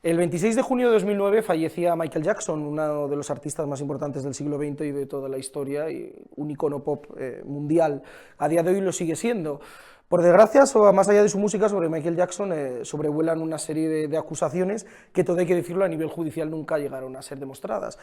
El 26 de junio de 2009 fallecía Michael Jackson, uno de los artistas más importantes del siglo XX y de toda la historia, y un icono pop mundial. A día de hoy lo sigue siendo. Por desgracia, más allá de su música, sobre Michael Jackson sobrevuelan una serie de acusaciones que, todo hay que decirlo, a nivel judicial nunca llegaron a ser demostradas.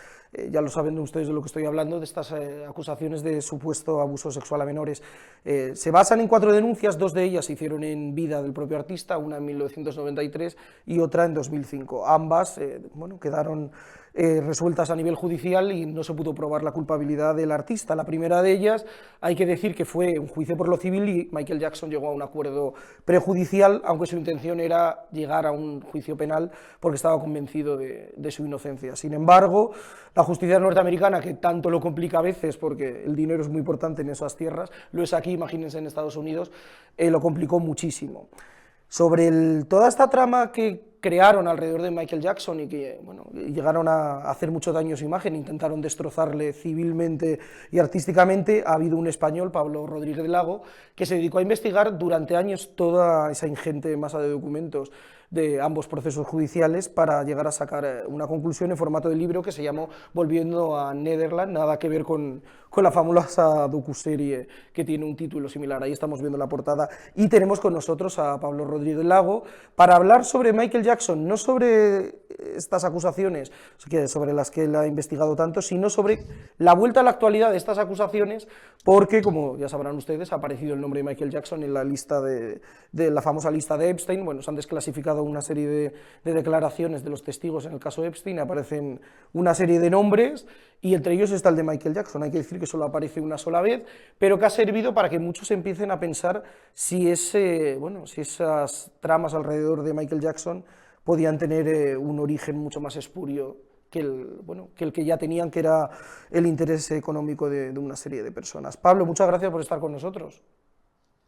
Ya lo saben ustedes de lo que estoy hablando, de estas acusaciones de supuesto abuso sexual a menores. Se basan en 4 denuncias, 2 de ellas se hicieron en vida del propio artista, una en 1993 y otra en 2005. Ambas bueno, quedaron resueltas a nivel judicial y no se pudo probar la culpabilidad del artista. La primera de ellas, hay que decir que fue un juicio por lo civil y Michael Jackson llegó a un acuerdo prejudicial, aunque su intención era llegar a un juicio penal porque estaba convencido de su inocencia. Sin embargo, la justicia norteamericana, que tanto lo complica a veces porque el dinero es muy importante en esas tierras, lo es aquí, imagínense en Estados Unidos, lo complicó muchísimo. Sobre toda esta trama que crearon alrededor de Michael Jackson y que bueno, llegaron a hacer mucho daño a su imagen, intentaron destrozarle civilmente y artísticamente, ha habido un español, Pablo Rodríguez de Lago, que se dedicó a investigar durante años toda esa ingente masa de documentos de ambos procesos judiciales para llegar a sacar una conclusión en formato de libro que se llamó Volviendo a Netherland, nada que ver con la famosa docuserie que tiene un título similar. Ahí estamos viendo la portada y tenemos con nosotros a Pablo Rodríguez Lago para hablar sobre Michael Jackson, no sobre estas acusaciones sobre las que él ha investigado tanto, sino sobre la vuelta a la actualidad de estas acusaciones, porque, como ya sabrán ustedes, ha aparecido el nombre de Michael Jackson en la lista de la famosa lista de Epstein. Bueno, se han desclasificado una serie de declaraciones de los testigos en el caso Epstein, aparecen una serie de nombres y entre ellos está el de Michael Jackson. Hay que decir que solo aparece una sola vez, pero que ha servido para que muchos empiecen a pensar si esas tramas alrededor de Michael Jackson podían tener un origen mucho más espurio que el que ya tenían, que era el interés económico de una serie de personas. Pablo, muchas gracias por estar con nosotros.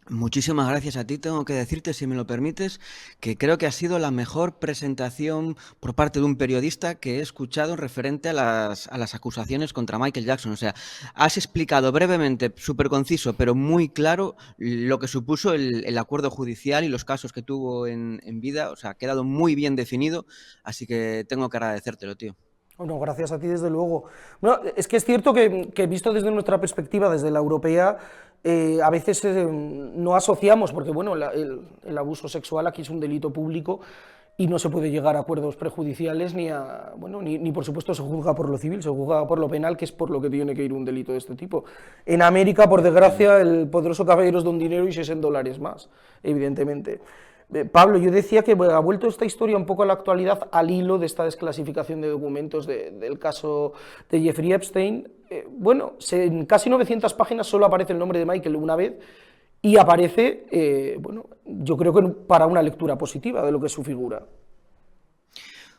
Muchísimas gracias a ti. Tengo que decirte, si me lo permites, que creo que ha sido la mejor presentación por parte de un periodista que he escuchado referente a las acusaciones contra Michael Jackson. O sea, has explicado brevemente, súper conciso, pero muy claro lo que supuso el acuerdo judicial y los casos que tuvo en vida. O sea, ha quedado muy bien definido, así que tengo que agradecértelo, tío. Bueno, gracias a ti, desde luego. Bueno, es que es cierto que visto desde nuestra perspectiva, desde la europea, a veces no asociamos, porque bueno, el abuso sexual aquí es un delito público y no se puede llegar a acuerdos prejudiciales ni por supuesto se juzga por lo civil, se juzga por lo penal, que es por lo que tiene que ir un delito de este tipo. En América, por desgracia, el poderoso caballero es don dinero y si es en dólares más, evidentemente. Pablo, yo decía que bueno, ha vuelto esta historia un poco a la actualidad al hilo de esta desclasificación de documentos del caso de Jeffrey Epstein. En casi 900 páginas solo aparece el nombre de Michael una vez y aparece, yo creo que para una lectura positiva de lo que es su figura.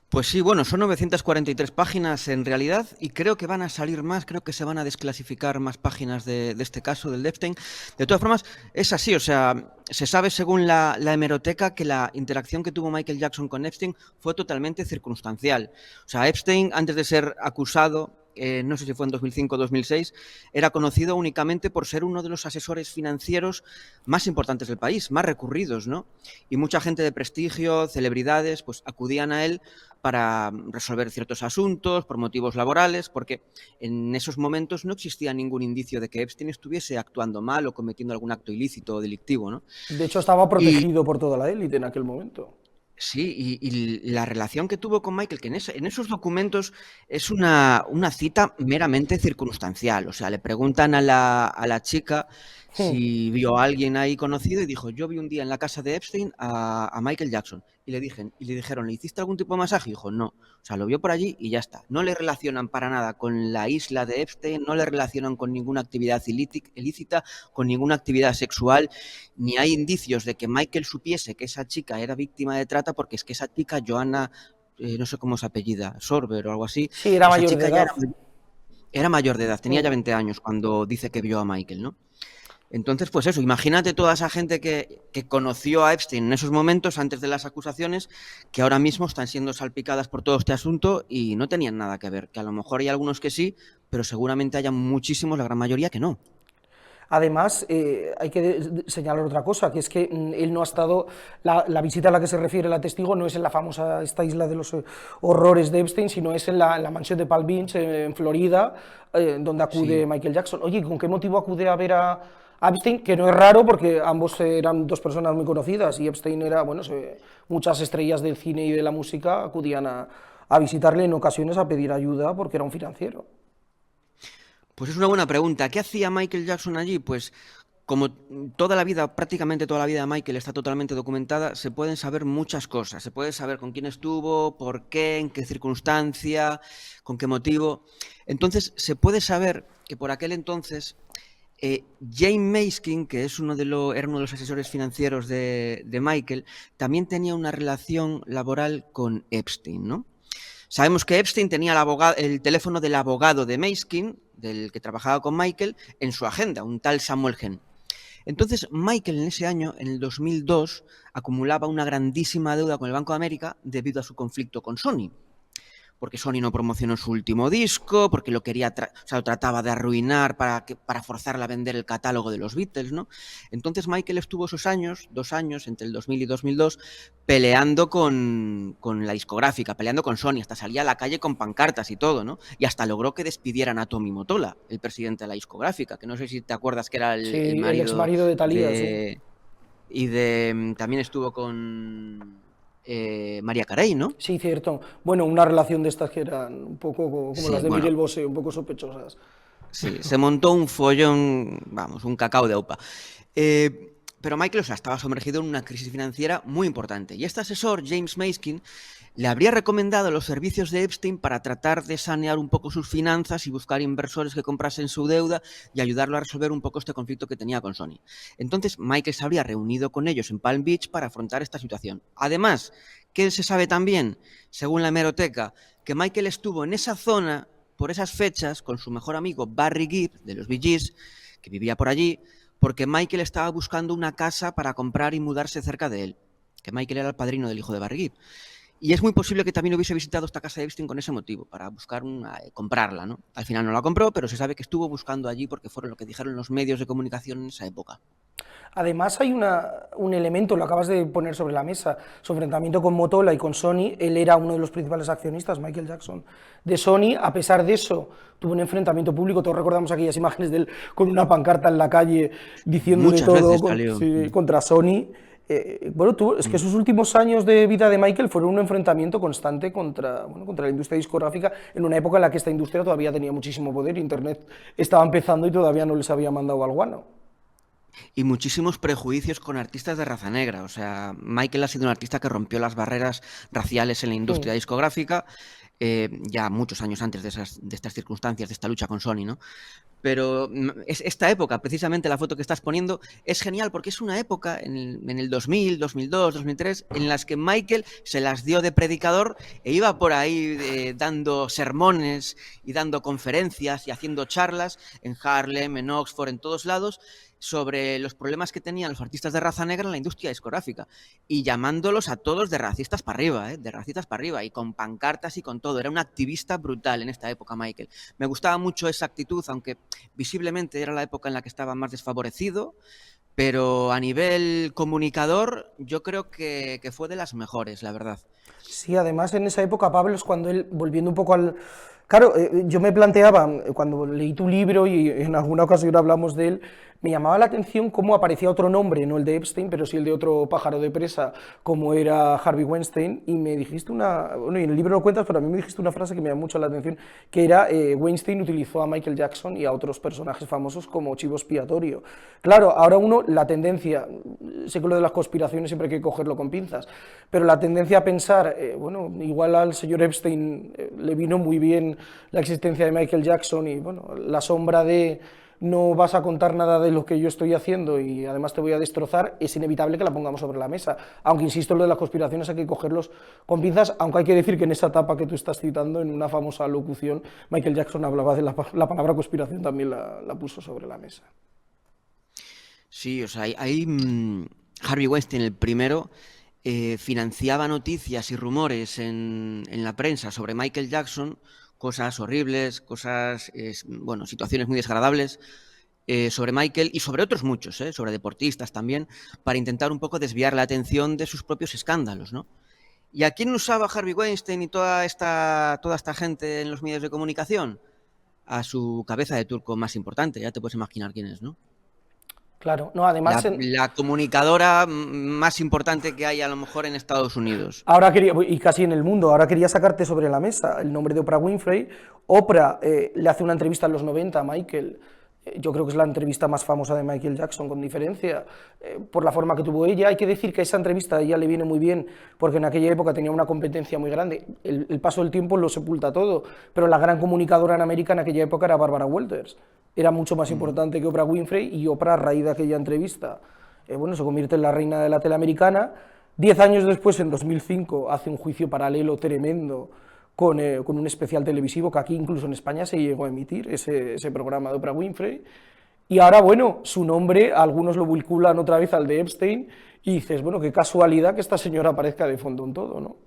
Pues sí, bueno, son 943 páginas en realidad y creo que van a salir más, creo que se van a desclasificar más páginas de este caso, del Epstein. De todas formas, es así, o sea, se sabe según la hemeroteca que la interacción que tuvo Michael Jackson con Epstein fue totalmente circunstancial. O sea, Epstein, antes de ser acusado, no sé si fue en 2005 o 2006, era conocido únicamente por ser uno de los asesores financieros más importantes del país, más recurridos, ¿no? Y mucha gente de prestigio, celebridades, pues acudían a él para resolver ciertos asuntos, por motivos laborales, porque en esos momentos no existía ningún indicio de que Epstein estuviese actuando mal o cometiendo algún acto ilícito o delictivo, ¿no? De hecho, estaba Y protegido por toda la élite en aquel momento. sí, y la relación que tuvo con Michael, que en esos documentos es una cita meramente circunstancial. O sea, le preguntan a la chica si vio a alguien ahí conocido y dijo, yo vi un día en la casa de Epstein a Michael Jackson. Y le dijeron, ¿le hiciste algún tipo de masaje? Y dijo, no. O sea, lo vio por allí y ya está. No le relacionan para nada con la isla de Epstein, no le relacionan con ninguna actividad ilícita, con ninguna actividad sexual, ni hay indicios de que Michael supiese que esa chica era víctima de trata, porque es que esa chica, Joanna, no sé cómo es apellida, Sorber o algo así, Sí, era esa mayor de chica ya edad. era mayor de edad, tenía ya 20 años cuando dice que vio a Michael, ¿no? Entonces, pues eso, imagínate toda esa gente que conoció a Epstein en esos momentos antes de las acusaciones, que ahora mismo están siendo salpicadas por todo este asunto y no tenían nada que ver, que a lo mejor hay algunos que sí, pero seguramente haya muchísimos, la gran mayoría, que no. Además, hay que señalar otra cosa, que es que él no ha estado, la visita a la que se refiere la testigo no es en la famosa, esta isla de los horrores de Epstein, sino es en la mansión de Palm Beach, en Florida, donde acude Sí. Michael Jackson. Oye, ¿con qué motivo acude a ver a Epstein? Que no es raro porque ambos eran dos personas muy conocidas y Epstein era, bueno, muchas estrellas del cine y de la música acudían a visitarle en ocasiones a pedir ayuda porque era un financiero. Pues es una buena pregunta. ¿Qué hacía Michael Jackson allí? Pues como toda la vida, prácticamente toda la vida de Michael está totalmente documentada, se pueden saber muchas cosas. Se puede saber con quién estuvo, por qué, en qué circunstancia, con qué motivo. Entonces, se puede saber que por aquel entonces Jane Mayskin, que es era uno de los asesores financieros de Michael, también tenía una relación laboral con Epstein, ¿no? Sabemos que Epstein tenía el teléfono del abogado de Mayskin, del que trabajaba con Michael, en su agenda, un tal Samuel Gen. Entonces, Michael en ese año, en el 2002, acumulaba una grandísima deuda con el Banco de América debido a su conflicto con Sony. Porque Sony no promocionó su último disco, porque lo quería, o sea, lo trataba de arruinar para forzarla a vender el catálogo de los Beatles, ¿no? Entonces Michael estuvo esos años, 2 años, entre el 2000 y 2002, peleando con la discográfica, peleando con Sony, hasta salía a la calle con pancartas y todo, ¿no? Y hasta logró que despidieran a Tommy Mottola, el presidente de la discográfica, que no sé si te acuerdas que era el Sí, el ex marido marido de Thalía, sí. de... Y también estuvo con María Carey, ¿no? Sí, cierto. Bueno, una relación de estas que eran un poco como las Sí, de bueno, Miguel Bosé, un poco sospechosas. sí, se montó un follón, vamos, un cacao de OPA. Pero Michael, o sea, estaba sumergido en una crisis financiera muy importante. Y este asesor, James Mayskin, le habría recomendado los servicios de Epstein para tratar de sanear un poco sus finanzas y buscar inversores que comprasen su deuda y ayudarlo a resolver un poco este conflicto que tenía con Sony. Entonces, Michael se habría reunido con ellos en Palm Beach para afrontar esta situación. Además, ¿qué se sabe también, según la hemeroteca? Que Michael estuvo en esa zona por esas fechas con su mejor amigo Barry Gibb, de los Bee Gees, que vivía por allí, porque Michael estaba buscando una casa para comprar y mudarse cerca de él, que Michael era el padrino del hijo de Barry Gibb. Y es muy posible que también hubiese visitado esta casa de Epstein con ese motivo, para buscar comprarla, ¿no? Al final no la compró, pero se sabe que estuvo buscando allí porque fueron lo que dijeron los medios de comunicación en esa época. Además hay un elemento, lo acabas de poner sobre la mesa, su enfrentamiento con Mottola y con Sony. Él era uno de los principales accionistas, Michael Jackson, de Sony. A pesar de eso, tuvo un enfrentamiento público. Todos recordamos aquellas imágenes de él con una pancarta en la calle diciendo de Muchas todo veces salió. sí, contra Sony. Bueno, es que sus últimos años de vida de Michael fueron un enfrentamiento constante contra la industria discográfica, en una época en la que esta industria todavía tenía muchísimo poder. Internet estaba empezando y todavía no les había mandado al guano. Y muchísimos prejuicios con artistas de raza negra. O sea, Michael ha sido un artista que rompió las barreras raciales en la industria discográfica ya muchos años antes de estas circunstancias, de esta lucha con Sony, ¿no? Pero esta época, precisamente la foto que estás poniendo, es genial porque es una época en el 2000, 2002, 2003, en las que Michael se las dio de predicador e iba por ahí dando sermones y dando conferencias y haciendo charlas en Harlem, en Oxford, en todos lados, sobre los problemas que tenían los artistas de raza negra en la industria discográfica y llamándolos a todos de racistas para arriba, de racistas para arriba, y con pancartas y con todo. Era un activista brutal en esta época, Michael. Me gustaba mucho esa actitud, aunque visiblemente era la época en la que estaba más desfavorecido, pero a nivel comunicador yo creo que fue de las mejores, la verdad. Sí, además en esa época, Pablo, es cuando él, volviendo un poco al... Claro, yo me planteaba, cuando leí tu libro y en alguna ocasión hablamos de él, me llamaba la atención cómo aparecía otro nombre, no el de Epstein, pero sí el de otro pájaro de presa, como era Harvey Weinstein, y me dijiste bueno, y en el libro lo cuentas, pero a mí me dijiste una frase que me llamó mucho la atención, que era Weinstein utilizó a Michael Jackson y a otros personajes famosos como chivo expiatorio. Claro, ahora uno, la tendencia, sé que lo de las conspiraciones siempre hay que cogerlo con pinzas, pero la tendencia a pensar, bueno, igual al señor Epstein le vino muy bien la existencia de Michael Jackson y, bueno, la sombra de no vas a contar nada de lo que yo estoy haciendo y además te voy a destrozar, es inevitable que la pongamos sobre la mesa. Aunque insisto, lo de las conspiraciones hay que cogerlos con pinzas, aunque hay que decir que en esa etapa que tú estás citando, en una famosa locución, Michael Jackson hablaba de la palabra conspiración, también la puso sobre la mesa. Sí, o sea, Harvey Weinstein, el primero, financiaba noticias y rumores en la prensa sobre Michael Jackson, cosas horribles, cosas, bueno, situaciones muy desagradables, sobre Michael y sobre otros muchos, sobre deportistas también, para intentar un poco desviar la atención de sus propios escándalos, ¿no? ¿Y a quién usaba Harvey Weinstein y toda esta gente en los medios de comunicación? A su cabeza de turco más importante, ya te puedes imaginar quién es, ¿no? Claro, no, además... La comunicadora más importante que hay a lo mejor en Estados Unidos. Ahora quería, y casi en el mundo, ahora quería sacarte sobre la mesa el nombre de Oprah Winfrey. Oprah le hace una entrevista en los 90 a Michael. Yo creo que es la entrevista más famosa de Michael Jackson, con diferencia, por la forma que tuvo ella. Hay que decir que esa entrevista a ella le viene muy bien, porque en aquella época tenía una competencia muy grande. El paso del tiempo lo sepulta todo, pero la gran comunicadora en América en aquella época era Barbara Walters. Era mucho más importante que Oprah Winfrey, y Oprah, a raíz de aquella entrevista, bueno, se convierte en la reina de la tele americana. 10 años después, en 2005, hace un juicio paralelo tremendo con un especial televisivo que aquí incluso en España se llegó a emitir, ese programa de Oprah Winfrey. Y ahora, bueno, su nombre, algunos lo vinculan otra vez al de Epstein, y dices, bueno, qué casualidad que esta señora aparezca de fondo en todo, ¿no?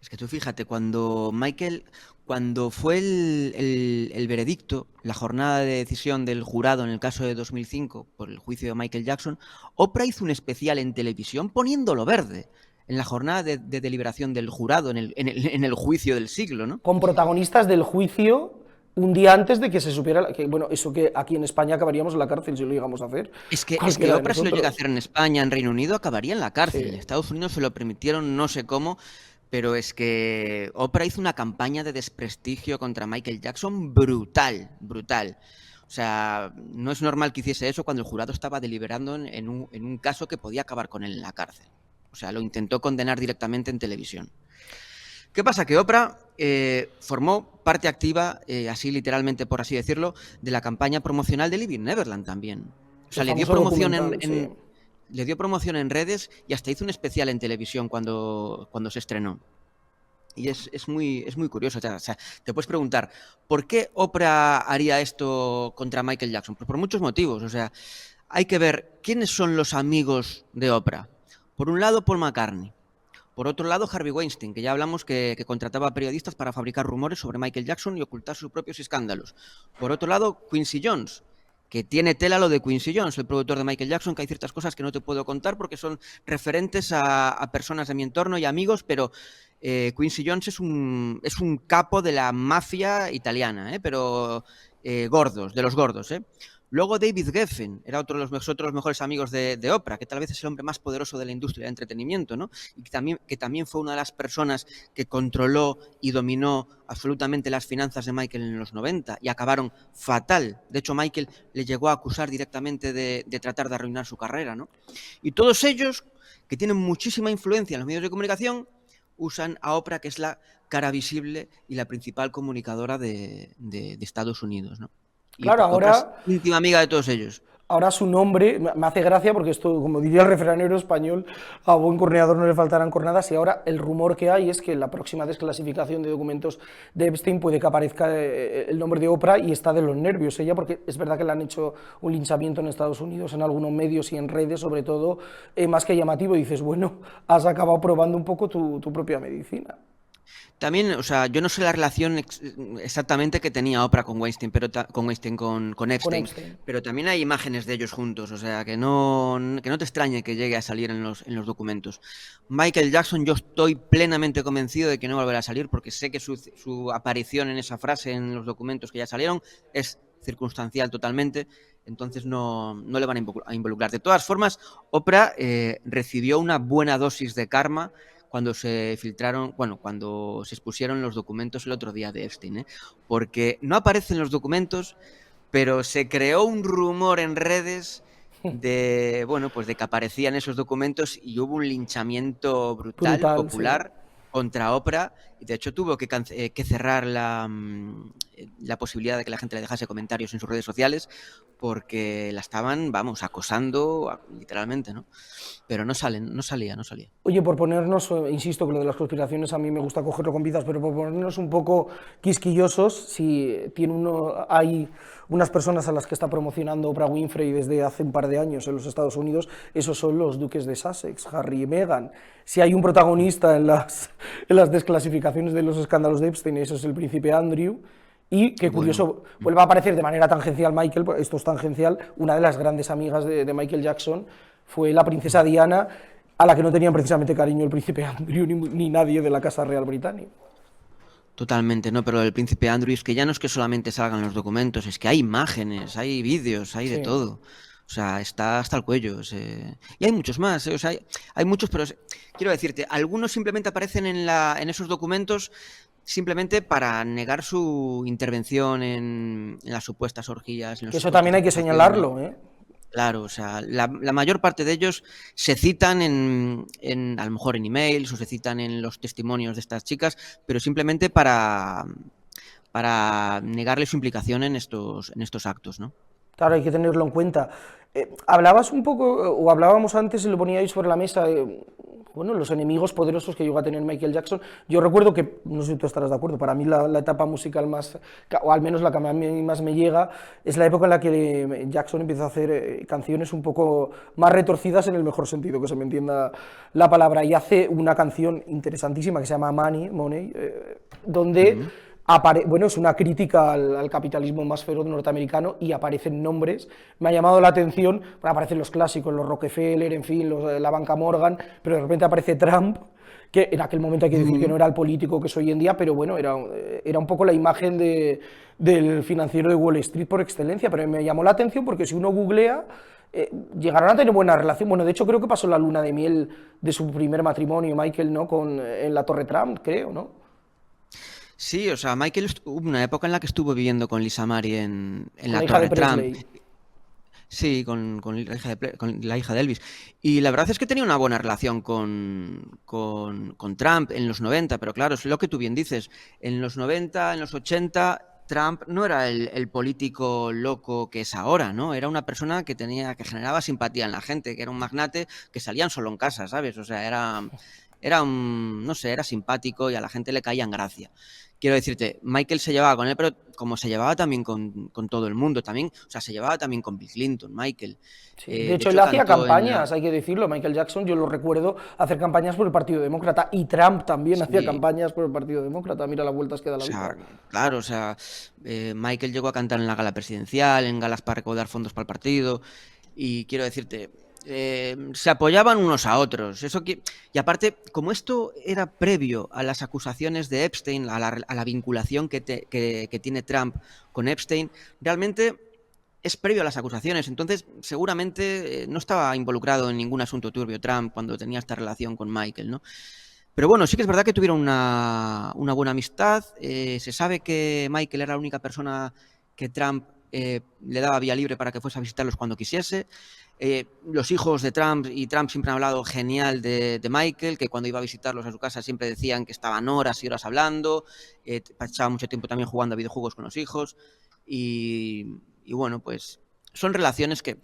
Es que tú fíjate, cuando fue el veredicto, la jornada de decisión del jurado en el caso de 2005 por el juicio de Michael Jackson, Oprah hizo un especial en televisión poniéndolo verde en la jornada de deliberación del jurado en el juicio del siglo, ¿no? Con protagonistas del juicio un día antes de que se supiera, que bueno, eso que aquí en España acabaríamos en la cárcel si lo llegamos a hacer. Es que Oprah, si lo llega a hacer en España, en Reino Unido, acabaría en la cárcel. Sí. En Estados Unidos se lo permitieron, no sé cómo, pero es que Oprah hizo una campaña de desprestigio contra Michael Jackson brutal, brutal. O sea, no es normal que hiciese eso cuando el jurado estaba deliberando en un caso que podía acabar con él en la cárcel. O sea, lo intentó condenar directamente en televisión. ¿Qué pasa? Que Oprah formó parte activa, así literalmente por así decirlo, de la campaña promocional de Living Neverland también. O sea, le dio promoción le dio promoción en redes y hasta hizo un especial en televisión cuando se estrenó. Y es muy curioso. O sea, te puedes preguntar, ¿por qué Oprah haría esto contra Michael Jackson? Pues por muchos motivos. O sea, hay que ver quiénes son los amigos de Oprah. Por un lado, Paul McCartney. Por otro lado, Harvey Weinstein, que ya hablamos que contrataba periodistas para fabricar rumores sobre Michael Jackson y ocultar sus propios escándalos. Por otro lado, Quincy Jones, que tiene tela lo de Quincy Jones, el productor de Michael Jackson, que hay ciertas cosas que no te puedo contar porque son referentes a personas de mi entorno y amigos, pero Quincy Jones es un capo de la mafia italiana, pero gordos, de los gordos, Luego David Geffen era otro de los mejores amigos de Oprah, que tal vez es el hombre más poderoso de la industria del entretenimiento, ¿no? Y que también fue una de las personas que controló y dominó absolutamente las finanzas de Michael en los 90 y acabaron fatal. De hecho, Michael le llegó a acusar directamente de tratar de arruinar su carrera, ¿no? Y todos ellos, que tienen muchísima influencia en los medios de comunicación, usan a Oprah, que es la cara visible y la principal comunicadora de Estados Unidos, ¿no? Y claro, ahora es íntima amiga de todos ellos. Ahora su nombre, me hace gracia porque esto, como diría el refranero español, a buen corneador no le faltarán cornadas, y ahora el rumor que hay es que en la próxima desclasificación de documentos de Epstein puede que aparezca el nombre de Oprah, y está de los nervios ella, porque es verdad que le han hecho un linchamiento en Estados Unidos, en algunos medios y en redes, sobre todo, más que llamativo, y dices, bueno, has acabado probando un poco tu propia medicina. También, o sea, yo no sé la relación exactamente que tenía Oprah con Weinstein, con Epstein, pero también hay imágenes de ellos juntos, o sea, que no te extrañe que llegue a salir en los documentos. Michael Jackson, yo estoy plenamente convencido de que no volverá a salir, porque sé que su aparición en esa frase en los documentos que ya salieron es circunstancial totalmente, entonces no le van a involucrar. De todas formas, Oprah recibió una buena dosis de karma cuando se filtraron, cuando se expusieron los documentos el otro día de Epstein, porque no aparecen los documentos, pero se creó un rumor en redes de que aparecían esos documentos y hubo un linchamiento brutal popular, sí, contra Oprah, y de hecho tuvo que cerrar la posibilidad de que la gente le dejase comentarios en sus redes sociales porque la estaban, acosando literalmente, ¿no? Pero no salía. Oye, por ponernos, insisto que lo de las conspiraciones a mí me gusta cogerlo con pinzas, pero por ponernos un poco quisquillosos, si hay unas personas a las que está promocionando Oprah Winfrey desde hace un par de años en los Estados Unidos, esos son los duques de Sussex, Harry y Meghan. Si hay un protagonista en las desclasificaciones de los escándalos de Epstein, eso es el príncipe Andrew. Y qué Bueno, curioso, vuelve a aparecer de manera tangencial Michael, esto es tangencial, una de las grandes amigas de Michael Jackson fue la princesa Diana, a la que no tenían precisamente cariño el príncipe Andrew ni nadie de la Casa Real Británica. totalmente, ¿no? Pero el príncipe Andrew es que ya no es que solamente salgan los documentos, es que hay imágenes, hay vídeos, hay de Sí. todo. O sea, está hasta el cuello. Y hay muchos más, o sea, hay muchos, pero quiero decirte, algunos simplemente aparecen en esos documentos simplemente para negar su intervención en las supuestas orgías, en las Que eso supuestas también hay que acusaciones. señalarlo, ¿eh? Claro, o sea, la mayor parte de ellos se citan a lo mejor en emails o se citan en los testimonios de estas chicas, pero simplemente para negarle su implicación en estos actos, ¿no? Claro, hay que tenerlo en cuenta. Hablabas un poco, o hablábamos antes y lo poníais sobre la mesa, bueno, los enemigos poderosos que llegó a tener Michael Jackson. Yo recuerdo que, no sé si tú estarás de acuerdo, para mí la etapa musical más, o al menos la que a mí más me llega, es la época en la que Jackson empieza a hacer canciones un poco más retorcidas en el mejor sentido, que se me entienda la palabra, y hace una canción interesantísima que se llama Money, donde Ujú. bueno, es una crítica al capitalismo más feroz norteamericano y aparecen nombres. Me ha llamado la atención, bueno, aparecen los clásicos, los Rockefeller, en fin, la banca Morgan, pero de repente aparece Trump, que en aquel momento hay que decir que no Ujú. era el político que es hoy en día, pero bueno, era un poco la imagen del financiero de Wall Street por excelencia, pero me llamó la atención porque si uno googlea, llegaron a tener buena relación. Bueno, de hecho creo que pasó la luna de miel de su primer matrimonio, Michael, ¿no? En la Torre Trump, creo, ¿no? Sí, o sea, Michael hubo una época en la que estuvo viviendo con Lisa Mari en Con la la hija de Torre Trump. Presley. Sí, con la hija con la hija de Elvis. Y la verdad es que tenía una buena relación con Trump en los 90, pero claro, es lo que tú bien dices. En los 90, en los 80, Trump no era el político loco que es ahora, ¿no? Era una persona que generaba simpatía en la gente, que era un magnate que salían solo en casa, ¿sabes? O sea, no sé, era simpático y a la gente le caía en gracia. Quiero decirte, Michael se llevaba con él, pero como se llevaba también con todo el mundo, también, o sea, se llevaba también con Bill Clinton, Michael. Sí. De De hecho, él hecho, hacía cantó en la... campañas, hay que decirlo. Michael Jackson, yo lo recuerdo hacer campañas por el Partido Demócrata. Y Trump también hacía Sí, campañas por el Partido Demócrata. Mira las vueltas que da o la vida. sea, claro, o sea, Michael llegó a cantar en la gala presidencial, en galas para recaudar fondos para el partido, y quiero decirte, se apoyaban unos a otros. Y aparte, como esto era previo a las acusaciones de Epstein, a la vinculación que tiene Trump con Epstein, realmente es previo a las acusaciones. Entonces, seguramente no estaba involucrado en ningún asunto turbio Trump cuando tenía esta relación con Michael, ¿no? Pero bueno, sí que es verdad que tuvieron una buena amistad. Se sabe que Michael era la única persona que Trump le daba vía libre para que fuese a visitarlos cuando quisiese. Los hijos de Trump y Trump siempre han hablado genial de Michael, que cuando iba a visitarlos a su casa siempre decían que estaban horas y horas hablando, pasaba mucho tiempo también jugando a videojuegos con los hijos y bueno, pues son relaciones que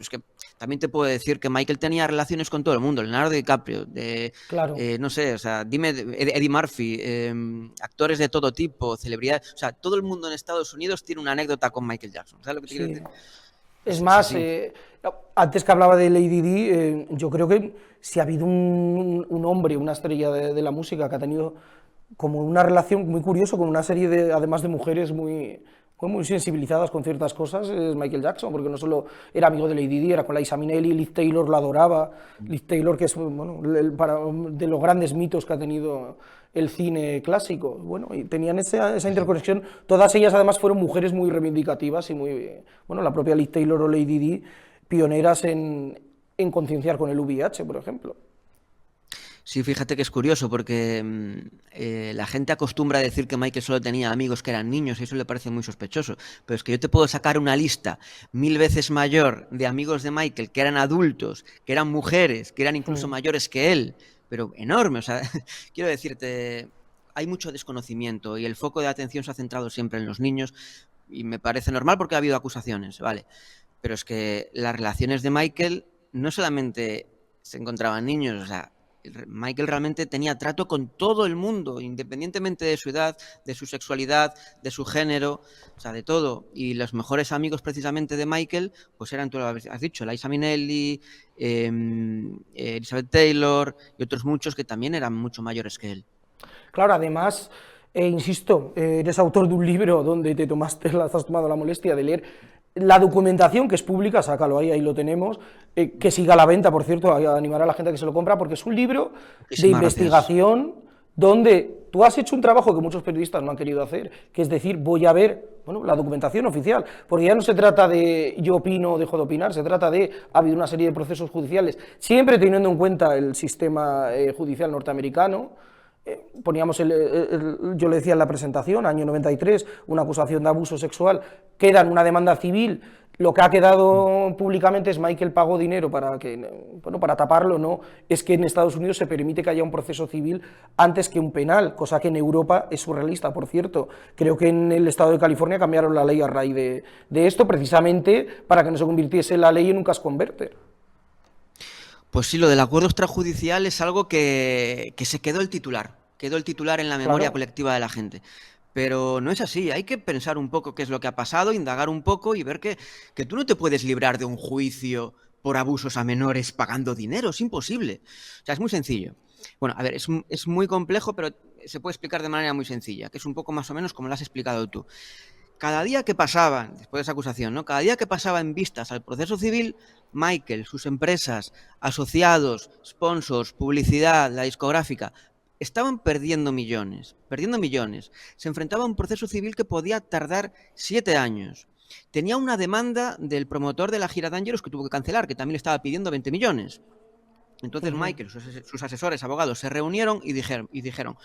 también te puedo decir que Michael tenía relaciones con todo el mundo, Leonardo DiCaprio, Claro. no sé, o sea, dime, Eddie Murphy, actores de todo tipo, celebridades, o sea, todo el mundo en Estados Unidos tiene una anécdota con Michael Jackson, ¿sabes lo que te quiero Sí. decir? Es Es más, así. antes que hablaba de Lady Di, yo creo que si ha habido un hombre, una estrella de la música que ha tenido como una relación muy curiosa con una serie de, además de mujeres muy sensibilizadas con ciertas cosas, es Michael Jackson, porque no solo era amigo de Lady Di, era con Liza Minnelli, Liz Taylor la adoraba, Liz Taylor que es bueno, de los grandes mitos que ha tenido el cine clásico, bueno, y tenían esa Sí, sí. interconexión, todas ellas además fueron mujeres muy reivindicativas y muy, bueno, la propia Liz Taylor o Lady Di, pioneras en concienciar con el VIH, por ejemplo. Sí, fíjate que es curioso porque la gente acostumbra a decir que Michael solo tenía amigos que eran niños y eso le parece muy sospechoso. Pero es que yo te puedo sacar una lista 1000 veces mayor de amigos de Michael que eran adultos, que eran mujeres, que eran incluso Mm. mayores que él, pero enorme. O sea, quiero decirte, hay mucho desconocimiento y el foco de atención se ha centrado siempre en los niños y me parece normal porque ha habido acusaciones, ¿vale? Pero es que las relaciones de Michael no solamente se encontraban niños, o sea, Michael realmente tenía trato con todo el mundo, independientemente de su edad, de su sexualidad, de su género, o sea, de todo. Y los mejores amigos precisamente de Michael, pues eran, tú lo has dicho, Liza Minnelli, Elizabeth Taylor y otros muchos que también eran mucho mayores que él. Claro, además, Insisto, eres autor de un libro donde has tomado la molestia de leer la documentación que es pública, sácalo ahí, ahí lo tenemos, que siga a la venta, por cierto, a animar a la gente a que se lo compra, porque es un libro de Muchísimas gracias. investigación donde tú has hecho un trabajo que muchos periodistas no han querido hacer, que es decir, voy a ver, bueno, la documentación oficial, porque ya no se trata de yo opino o dejo de opinar, se trata de ha habido una serie de procesos judiciales, siempre teniendo en cuenta el sistema judicial norteamericano. Poníamos yo le decía en la presentación, año 93, una acusación de abuso sexual, queda en una demanda civil, lo que ha quedado públicamente es Michael pagó dinero para bueno, para taparlo, no, es que en Estados Unidos se permite que haya un proceso civil antes que un penal, cosa que en Europa es surrealista, por cierto. Creo que en el estado de California cambiaron la ley a raíz de esto, precisamente para que no se convirtiese la ley en un cash converter. Pues sí, lo del acuerdo extrajudicial es algo que se quedó el titular en la memoria Claro. colectiva de la gente. Pero no es así, hay que pensar un poco qué es lo que ha pasado, indagar un poco y ver que tú no te puedes librar de un juicio por abusos a menores pagando dinero, es imposible. O sea, es muy sencillo. Bueno, a ver, es muy complejo, pero se puede explicar de manera muy sencilla, que es un poco más o menos como lo has explicado tú. Cada día que pasaba, después de esa acusación, ¿no? Cada día que pasaba en vistas al proceso civil, Michael, sus empresas, asociados, sponsors, publicidad, la discográfica, estaban perdiendo millones, perdiendo millones. Se enfrentaba a un proceso civil que podía tardar 7 años. Tenía una demanda del promotor de la gira de Dangerous que tuvo que cancelar, que también le estaba pidiendo 20 millones. Entonces Michael, sus asesores, abogados, se reunieron y dijeron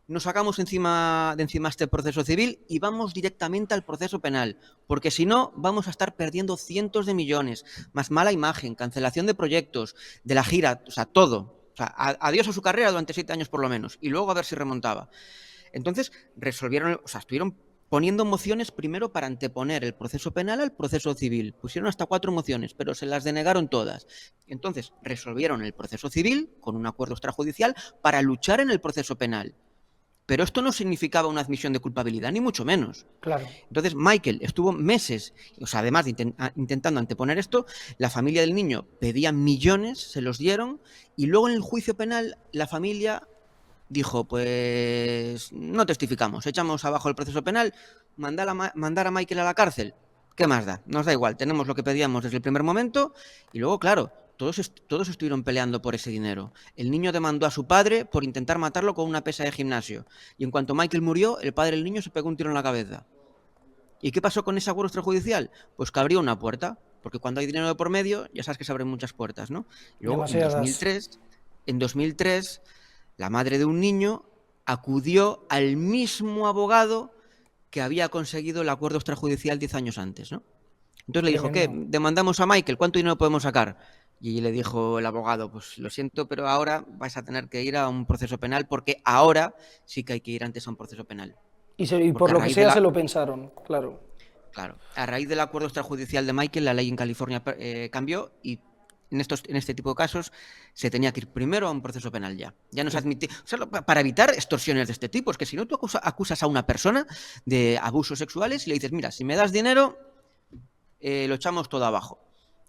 nos sacamos de encima este proceso civil y vamos directamente al proceso penal, porque si no vamos a estar perdiendo cientos de millones, más mala imagen, cancelación de proyectos, de la gira, o sea, todo. O sea, adiós a su carrera durante 7 años por lo menos, y luego a ver si remontaba. Entonces resolvieron, o sea, estuvieron poniendo mociones primero para anteponer el proceso penal al proceso civil. Pusieron hasta 4 mociones, pero se las denegaron todas. Entonces resolvieron el proceso civil con un acuerdo extrajudicial para luchar en el proceso penal. Pero esto no significaba una admisión de culpabilidad, ni mucho menos. Claro. Entonces Michael estuvo meses, o sea, además de intentando anteponer esto, la familia del niño pedía millones, se los dieron, y luego en el juicio penal la familia dijo, pues no testificamos, echamos abajo el proceso penal, mandar a Michael a la cárcel. ¿Qué más da? Nos da igual, tenemos lo que pedíamos desde el primer momento y luego, claro, todos estuvieron peleando por ese dinero. El niño demandó a su padre por intentar matarlo con una pesa de gimnasio. Y en cuanto Michael murió, el padre del niño se pegó un tiro en la cabeza. ¿Y qué pasó con ese acuerdo extrajudicial? Pues que abrió una puerta, porque cuando hay dinero de por medio, ya sabes que se abren muchas puertas, ¿no? Y luego, Demasiadas. en 2003, la madre de un niño acudió al mismo abogado que había conseguido el acuerdo extrajudicial 10 años antes, ¿no? Entonces le dijo, ¿qué? Tremendo. Demandamos a Michael, ¿cuánto dinero podemos sacar? Y le dijo el abogado, pues lo siento, pero ahora vais a tener que ir a un proceso penal porque ahora sí que hay que ir antes a un proceso penal. Y por Porque lo que sea se lo pensaron, claro. claro, a raíz del acuerdo extrajudicial de Michael, la ley en California cambió y en este tipo de casos se tenía que ir primero a un proceso penal ya. Ya no se admitía, o sea, para evitar extorsiones de este tipo, es que si no tú acusas a una persona de abusos sexuales y le dices, mira, si me das dinero, lo echamos todo abajo.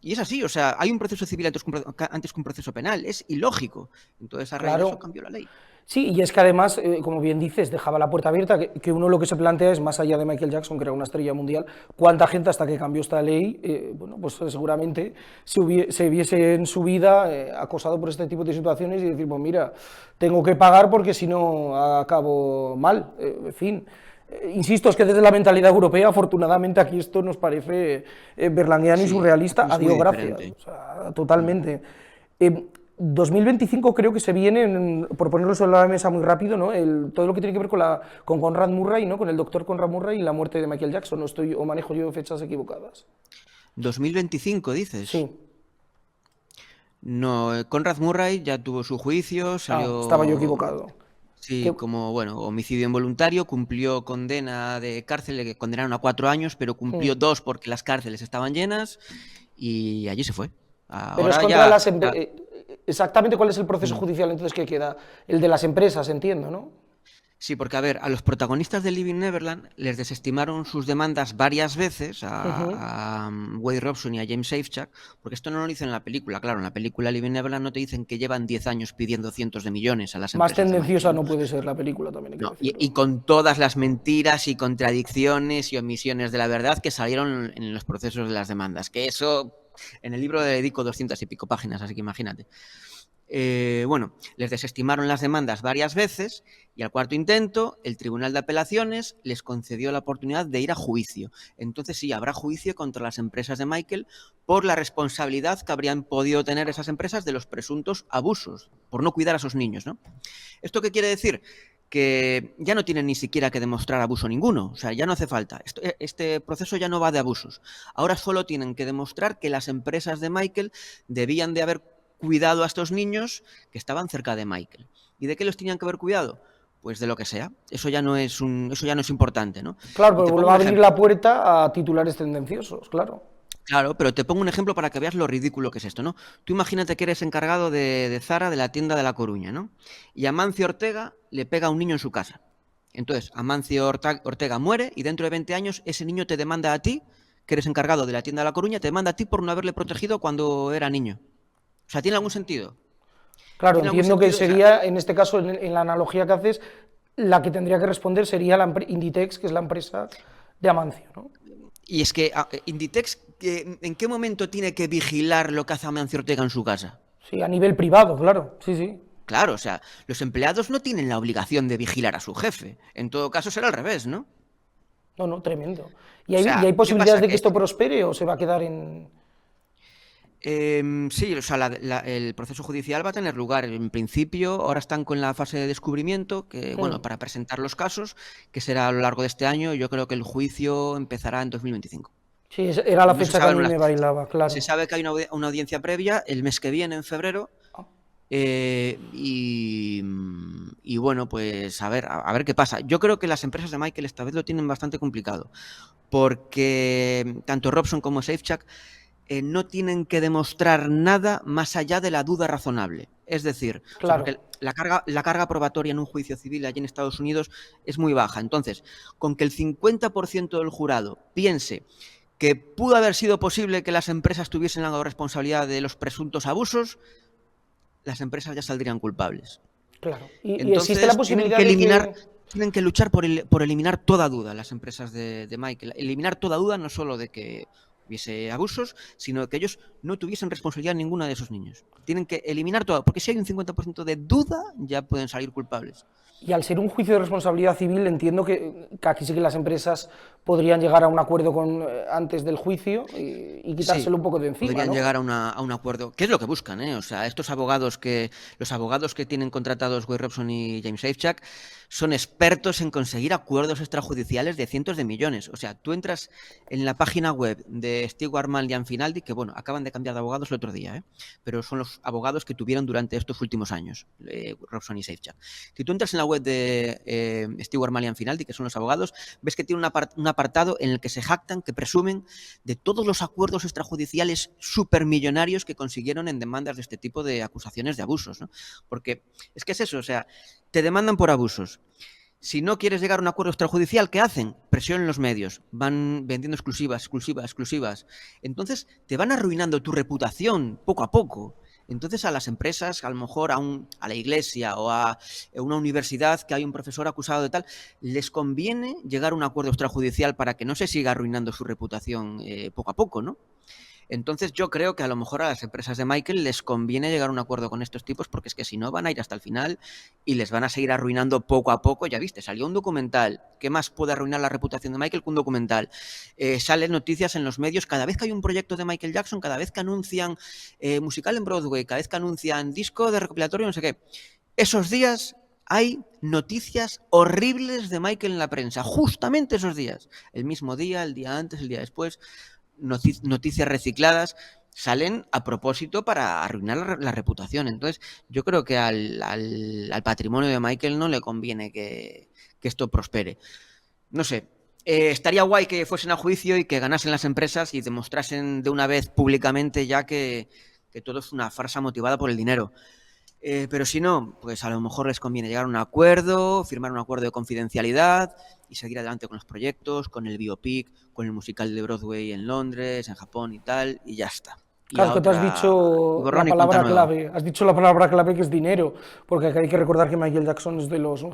Y es así, o sea, hay un proceso civil antes que un proceso penal, es ilógico. Entonces, a raíz de eso Claro. cambió la ley. Sí, y es que además, como bien dices, dejaba la puerta abierta, que uno lo que se plantea es, más allá de Michael Jackson, que era una estrella mundial, cuánta gente hasta que cambió esta ley, bueno, pues seguramente se viese en su vida acosado por este tipo de situaciones y decir, pues mira, tengo que pagar porque si no acabo mal, en fin. Insisto, es que desde la mentalidad europea, afortunadamente aquí esto nos parece berlangueano y Sí, surrealista, aquí a es muy Dios gracias, diferente. o sea, totalmente. 2025 creo que se viene, por ponerlo sobre la mesa muy rápido, ¿no? Todo lo que tiene que ver con Conrad Murray, ¿no? Con el doctor Conrad Murray y la muerte de Michael Jackson, ¿no estoy o manejo yo fechas equivocadas? 2025, dices. Sí. No, Conrad Murray ya tuvo su juicio, Estaba yo salió, equivocado. sí, Que- como, bueno, homicidio involuntario, cumplió condena de cárcel, le condenaron a 4 años, pero hmm. cumplió 2 porque las cárceles estaban llenas y allí se fue. Pero es Ahora contra ya, las exactamente cuál es el proceso mm, judicial entonces que queda, el de las empresas, entiendo, ¿no? Sí, porque a ver, a los protagonistas de Living Neverland les desestimaron sus demandas varias veces Ujú. a Wade Robson y a James Safechuck, porque esto no lo dicen en la película. Claro, en la película Living Neverland no te dicen que llevan 10 años pidiendo cientos de millones a las Más empresas de Michael, tendenciosa ¿no? no puede ser la película, también hay que No, y decirlo. con todas las mentiras y contradicciones y omisiones de la verdad que salieron en los procesos de las demandas. Que eso, en el libro le dedico 200 y pico páginas, así que imagínate. Bueno, les desestimaron las demandas varias veces y al cuarto intento el Tribunal de Apelaciones les concedió la oportunidad de ir a juicio. Entonces sí, habrá juicio contra las empresas de Michael por la responsabilidad que habrían podido tener esas empresas de los presuntos abusos, por no cuidar a sus niños, ¿no? ¿Esto qué quiere decir? Que ya no tienen ni siquiera que demostrar abuso ninguno, o sea, ya no hace falta. Este proceso ya no va de abusos. Ahora solo tienen que demostrar que las empresas de Michael debían de haber cuidado a estos niños que estaban cerca de Michael. ¿Y de qué los tenían que haber cuidado? Pues de lo que sea. Eso ya no es importante, ¿no? Claro, Y pero te vuelve pongo a un abrir ejemplo. la puerta a titulares tendenciosos, claro. Claro, pero te pongo un ejemplo para que veas lo ridículo que es esto, ¿no? Tú imagínate que eres encargado de Zara, de la tienda de La Coruña, ¿no? Y Amancio Ortega le pega a un niño en su casa. Entonces, Amancio Ortega muere y dentro de 20 años ese niño te demanda a ti, que eres encargado de la tienda de La Coruña, te demanda a ti por no haberle protegido cuando era niño. O sea, ¿tiene algún sentido? Claro, ¿Tiene algún entiendo que sentido? O sea, sería, en este caso, en la analogía que haces, la que tendría que responder sería la Inditex, que es la empresa de Amancio, ¿no? y es que Inditex, ¿en qué momento tiene que vigilar lo que hace Amancio Ortega en su casa? Sí, a nivel privado, claro, sí, sí. Claro, o sea, los empleados no tienen la obligación de vigilar a su jefe. En todo caso será al revés, ¿no? No, no, tremendo. O Y sea, hay ¿qué posibilidades pasa? de que esto prospere o se va a quedar en...? Sí, o sea, el proceso judicial va a tener lugar en principio. Ahora están con la fase de descubrimiento, que Hmm. bueno, para presentar los casos, que será a lo largo de este año. Yo creo que el juicio empezará en 2025. Sí, era la No se fecha que a saben mí las me fechas. bailaba, Se claro. sabe que hay una audiencia previa el mes que viene, en febrero. Y bueno, pues a ver qué pasa. Yo creo que las empresas de Michael esta vez lo tienen bastante complicado, porque tanto Robson como Safechuck no tienen que demostrar nada más allá de la duda razonable. Es decir, o sea, Claro, porque la carga probatoria en un juicio civil allí en Estados Unidos es muy baja. Entonces, con que el 50% del jurado piense que pudo haber sido posible que las empresas tuviesen la responsabilidad de los presuntos abusos, las empresas ya saldrían culpables. claro. Y existe la Entonces, posibilidad de que... tienen que luchar por eliminar toda duda las empresas de Michael. Eliminar toda duda no solo de que hubiese abusos, sino de que ellos no tuviesen responsabilidad ninguna de esos niños. Tienen que eliminar todo, porque si hay un 50% de duda, ya pueden salir culpables. Y al ser un juicio de responsabilidad civil, entiendo que aquí sí que las empresas podrían llegar a un acuerdo antes del juicio y Sí, quitárselo un poco de encima, podrían ¿no? llegar a un acuerdo. ¿Qué es lo que buscan, eh? O sea, los abogados que tienen contratados Wade Robson y James Safechuck son expertos en conseguir acuerdos extrajudiciales de cientos de millones. O sea, tú entras en la página web de Stewart Mann Finaldi, que bueno, acaban de cambiar de abogados el otro día, ¿eh? Pero son los abogados que tuvieron durante estos últimos años, Robson y Safechuck. Si tú entras en la web de Stewart Mann Finaldi, que son los abogados, ves que tiene un apartado en el que se jactan, que presumen de todos los acuerdos extrajudiciales supermillonarios que consiguieron en demandas de este tipo de acusaciones de abusos, ¿no? Porque es que es eso, o sea, te demandan por abusos. Si no quieres llegar a un acuerdo extrajudicial, ¿qué hacen? Presión en los medios, van vendiendo exclusivas. Entonces te van arruinando tu reputación poco a poco. Entonces a las empresas, a lo mejor a la iglesia o a una universidad que hay un profesor acusado de tal, les conviene llegar a un acuerdo extrajudicial para que no se siga arruinando su reputación poco a poco, ¿no? Entonces yo creo que a lo mejor a las empresas de Michael les conviene llegar a un acuerdo con estos tipos porque es que si no van a ir hasta el final y les van a seguir arruinando poco a poco. Ya viste, salió un documental. ¿Qué más puede arruinar la reputación de Michael que un documental? Salen noticias en los medios cada vez que hay un proyecto de Michael Jackson, cada vez que anuncian musical en Broadway, cada vez que anuncian disco de recopilatorio, no sé qué. Esos días hay noticias horribles de Michael en la prensa, justamente esos días. El mismo día, el día antes, el día después. Noticias recicladas salen a propósito para arruinar la reputación. Entonces, yo creo que al patrimonio de Michael no le conviene que esto prospere. No sé, estaría guay que fuesen a juicio y que ganasen las empresas y demostrasen de una vez públicamente ya que todo es una farsa motivada por el dinero. Pero si no, pues a lo mejor les conviene llegar a un acuerdo, firmar un acuerdo de confidencialidad y seguir adelante con los proyectos, con el biopic, con el musical de Broadway en Londres, en Japón y tal, y ya está. Y Claro, a que tú has otra, y dicho la borrón y cuenta palabra nueva. clave, has dicho la palabra clave que es dinero, porque hay que recordar que Michael Jackson es de los,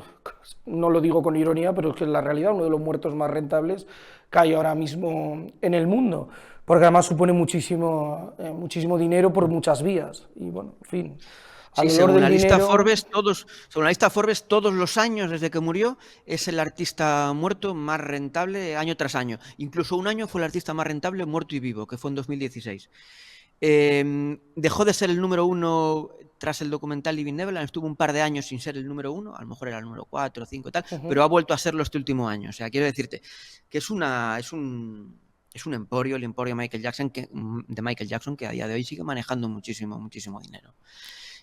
no lo digo con ironía, pero es que es la realidad, uno de los muertos más rentables que hay ahora mismo en el mundo, porque además supone muchísimo, muchísimo dinero por muchas vías, y bueno, en fin, al Sí, olor del dinero... Según la lista Forbes, todos los años desde que murió es el artista muerto más rentable año tras año. Incluso un año fue el artista más rentable muerto y vivo, que fue en 2016. Dejó de ser el número uno tras el documental Living Neverland, estuvo un par de años sin ser el número uno, a lo mejor era el número 4 o 5 y tal, pero ha vuelto a serlo este último año. O sea, quiero decirte que es un emporio, el emporio de Michael Jackson, que a día de hoy sigue manejando muchísimo, muchísimo dinero.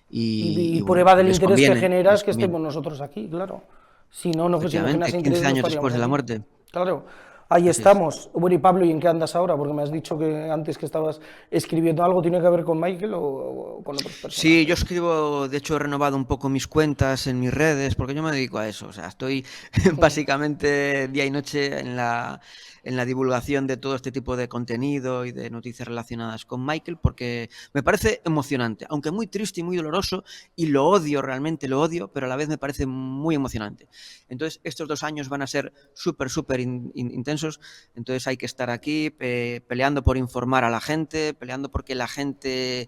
Y Y bueno, prueba pues del les interés que conviene, genera es les que conviene. estemos nosotros aquí, claro. Si no, no, si no Efectivamente, generase interés 15 no años estaríamos después de la aquí. muerte. Claro, ahí Así es. estamos. Bueno, y Pablo, ¿y en qué andas ahora? Porque me has dicho que antes que estabas escribiendo algo, ¿tiene que ver con Michael o con otros Sí, yo personajes? escribo, de hecho he renovado un poco mis cuentas en mis redes, porque yo me dedico a eso, o sea, estoy básicamente día y noche en la divulgación de todo este tipo de contenido y de noticias relacionadas con Michael, porque me parece emocionante, aunque muy triste y muy doloroso, y lo odio, realmente lo odio, pero a la vez me parece muy emocionante. Entonces, estos 2 años van a ser súper, súper intensos, entonces hay que estar aquí peleando por informar a la gente, peleando porque la gente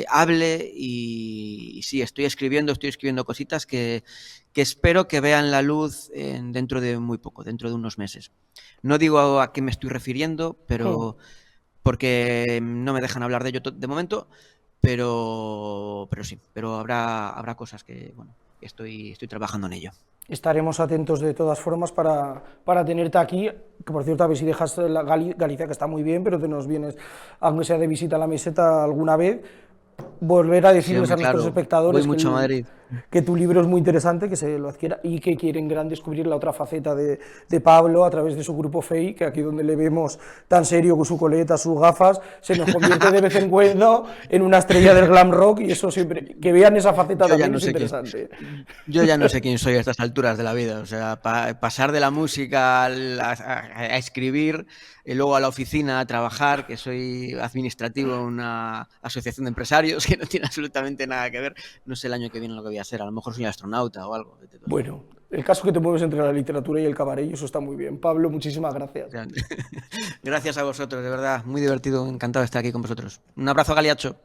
hable y sí, estoy escribiendo cositas que espero que vean la luz dentro de muy poco, dentro de unos meses. No digo a qué me estoy refiriendo, pero porque no me dejan hablar de ello de momento, pero sí, pero habrá cosas que, bueno, estoy trabajando en ello. Estaremos atentos de todas formas para tenerte aquí, que por cierto, a ver si dejas Galicia, que está muy bien, pero te nos vienes, aunque sea de visita a la meseta alguna vez, volver a Sí, decirles a hombre, nuestros claro, voy espectadores mucho a Madrid. que tu libro es muy interesante, que se lo adquiera y que quieren gran descubrir la otra faceta de Pablo a través de su grupo FEI, que aquí donde le vemos tan serio con su coleta, sus gafas, se nos convierte de vez en cuando en una estrella del glam rock y eso siempre, que vean esa faceta Yo ya también no es sé quién, interesante. yo ya no sé quién soy a estas alturas de la vida. O sea, pasar de la música a escribir y luego a la oficina a trabajar, que soy administrativo en una asociación de empresarios que no tiene absolutamente nada que ver. No sé el año que viene lo que voy a hacer. A lo mejor soy astronauta o algo. Vete tú a saber. Bueno, el caso que te mueves entre la literatura y el cabaret, y eso está muy bien. Pablo, muchísimas gracias. Gracias a vosotros, de verdad. Muy divertido. Encantado de estar aquí con vosotros. Un abrazo, Galiacho.